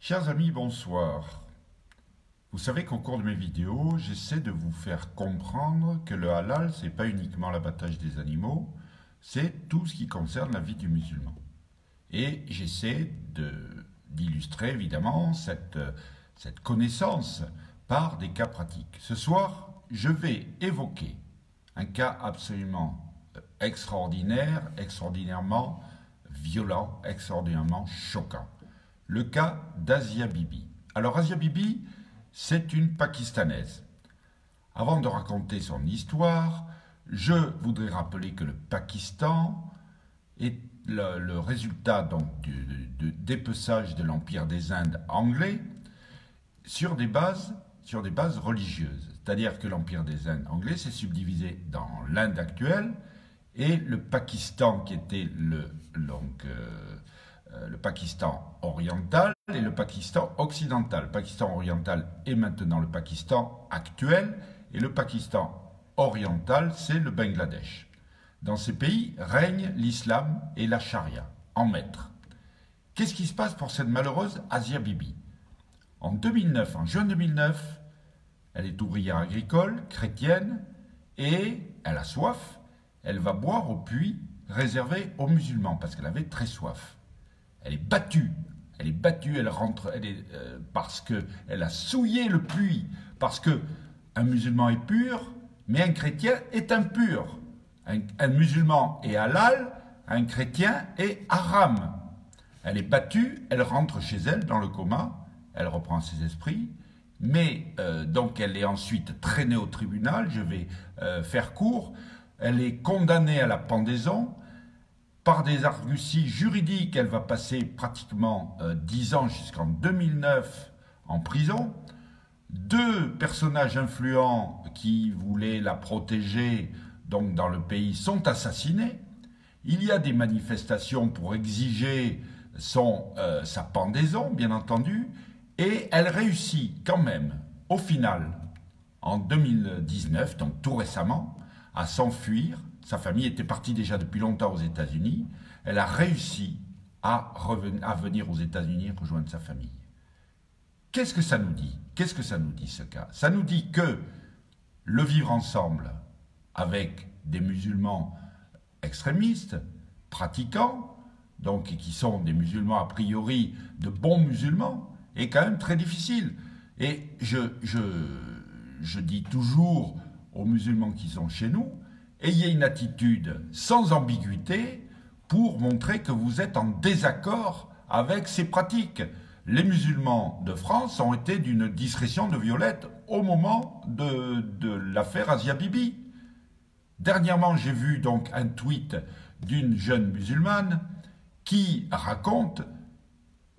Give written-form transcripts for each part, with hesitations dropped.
Chers amis, bonsoir. Vous savez qu'au cours de mes vidéos, j'essaie de vous faire comprendre que le halal, ce n'est pas uniquement l'abattage des animaux, c'est tout ce qui concerne la vie du musulman. Et j'essaie d'illustrer évidemment cette connaissance par des cas pratiques. Ce soir, je vais évoquer un cas absolument extraordinaire, extraordinairement violent, extraordinairement choquant. Le cas d'Asia Bibi. Alors Asia Bibi, c'est une Pakistanaise. Avant de raconter son histoire, je voudrais rappeler que le Pakistan est le résultat donc du dépeçage de l'Empire des Indes anglais sur des bases religieuses. C'est-à-dire que l'Empire des Indes anglais s'est subdivisé dans l'Inde actuelle et le Pakistan qui était le Pakistan oriental et le Pakistan occidental. Le Pakistan oriental est maintenant le Pakistan actuel et le Pakistan oriental, c'est le Bangladesh. Dans ces pays règne l'islam et la charia en maître. Qu'est-ce qui se passe pour cette malheureuse Asia Bibi? En juin 2009, elle est ouvrière agricole, chrétienne, et elle a soif. Elle va boire au puits réservé aux musulmans parce qu'elle avait très soif. Elle est battue, elle rentre, parce qu'elle a souillé le puits, parce qu'un musulman est pur, mais un chrétien est impur. Un musulman est halal, un chrétien est haram. Elle est battue, elle rentre chez elle dans le coma, elle reprend ses esprits, mais donc elle est ensuite traînée au tribunal, je vais faire court, elle est condamnée à la pendaison. Par des arguties juridiques, elle va passer pratiquement 10 ans jusqu'en 2009 en prison. Deux personnages influents qui voulaient la protéger donc dans le pays sont assassinés. Il y a des manifestations pour exiger sa pendaison, bien entendu, et elle réussit quand même, au final, en 2019, donc tout récemment, à s'enfuir. Sa famille était partie déjà depuis longtemps aux États-Unis. Elle a réussi à venir aux États-Unis rejoindre sa famille. Qu'est-ce que ça nous dit? Qu'est-ce que ça nous dit ce cas? Ça nous dit que le vivre ensemble avec des musulmans extrémistes, pratiquants, donc et qui sont des musulmans a priori de bons musulmans, est quand même très difficile. Et je dis toujours aux musulmans qui sont chez nous, ayez une attitude sans ambiguïté pour montrer que vous êtes en désaccord avec ces pratiques. Les musulmans de France ont été d'une discrétion de violette au moment de l'affaire Asia Bibi. Dernièrement, j'ai vu donc un tweet d'une jeune musulmane qui raconte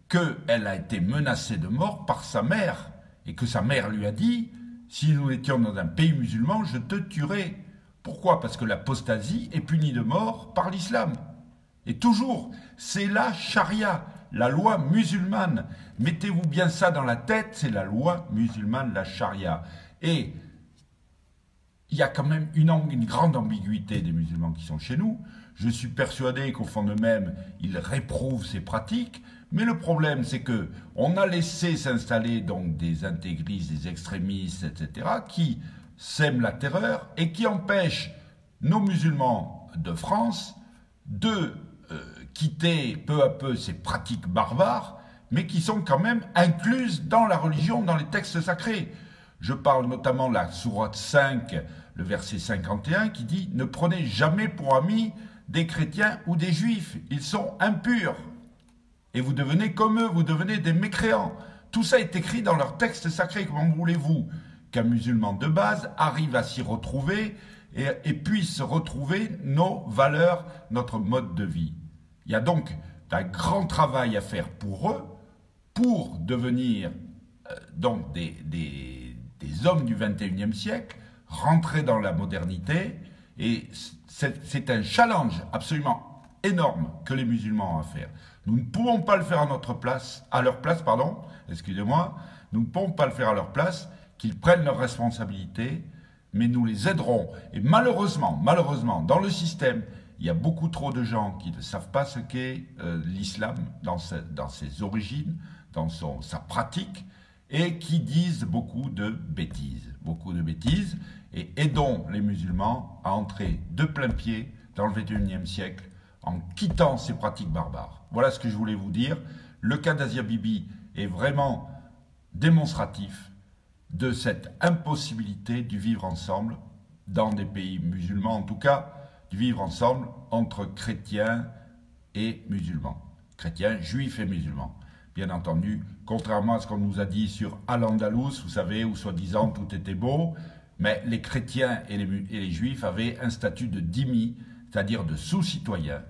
qu'elle a été menacée de mort par sa mère et que sa mère lui a dit « Si nous étions dans un pays musulman, je te tuerais ». Pourquoi? Parce que l'apostasie est punie de mort par l'islam. Et toujours, c'est la charia, la loi musulmane. Mettez-vous bien ça dans la tête, c'est la loi musulmane, la charia. Et il y a quand même une grande ambiguïté des musulmans qui sont chez nous. Je suis persuadé qu'au fond d'eux-mêmes, ils réprouvent ces pratiques. Mais le problème, c'est que on a laissé s'installer donc des intégristes, des extrémistes, etc., qui sèment la terreur et qui empêchent nos musulmans de France de quitter peu à peu ces pratiques barbares, mais qui sont quand même incluses dans la religion, dans les textes sacrés. Je parle notamment de la sourate 5, le verset 51, qui dit « Ne prenez jamais pour amis des chrétiens ou des juifs, ils sont impurs. Et vous devenez comme eux, vous devenez des mécréants. » Tout ça est écrit dans leurs textes sacrés. Comment voulez-vous qu'un musulman de base arrive à s'y retrouver et puisse retrouver nos valeurs, notre mode de vie? Il y a donc un grand travail à faire pour eux, pour devenir donc des hommes du XXIe siècle, rentrer dans la modernité, et c'est un challenge absolument énorme que les musulmans ont à faire. Nous ne pouvons pas le faire à leur place, excusez-moi, nous ne pouvons pas le faire à leur place, qu'ils prennent leurs responsabilités, mais nous les aiderons. Et malheureusement, dans le système, il y a beaucoup trop de gens qui ne savent pas ce qu'est l'islam dans ses origines, dans sa pratique, et qui disent beaucoup de bêtises, et aidons les musulmans à entrer de plein pied dans le XXIe siècle en quittant ces pratiques barbares. Voilà ce que je voulais vous dire. Le cas d'Asia Bibi est vraiment démonstratif de cette impossibilité du vivre ensemble dans des pays musulmans, en tout cas du vivre ensemble entre chrétiens et musulmans, chrétiens, juifs et musulmans. Bien entendu, contrairement à ce qu'on nous a dit sur Al-Andalus, vous savez, où soi-disant tout était beau, mais les chrétiens et les juifs avaient un statut de dhimmi, c'est-à-dire de sous-citoyens.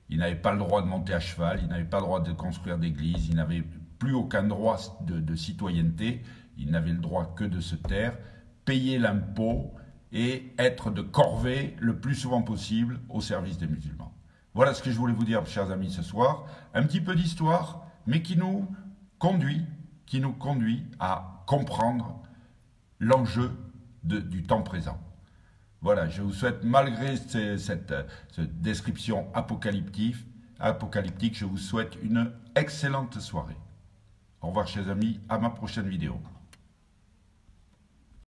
Ils n'avaient pas le droit de monter à cheval, ils n'avaient pas le droit de construire d'église, ils n'avaient plus aucun droit de citoyenneté, ils n'avaient le droit que de se taire, payer l'impôt et être de corvée le plus souvent possible au service des musulmans. Voilà ce que je voulais vous dire, chers amis, ce soir. Un petit peu d'histoire, mais qui nous conduit à comprendre l'enjeu du temps présent. Voilà, je vous souhaite, malgré cette description apocalyptique, je vous souhaite une excellente soirée. Au revoir, chers amis, à ma prochaine vidéo.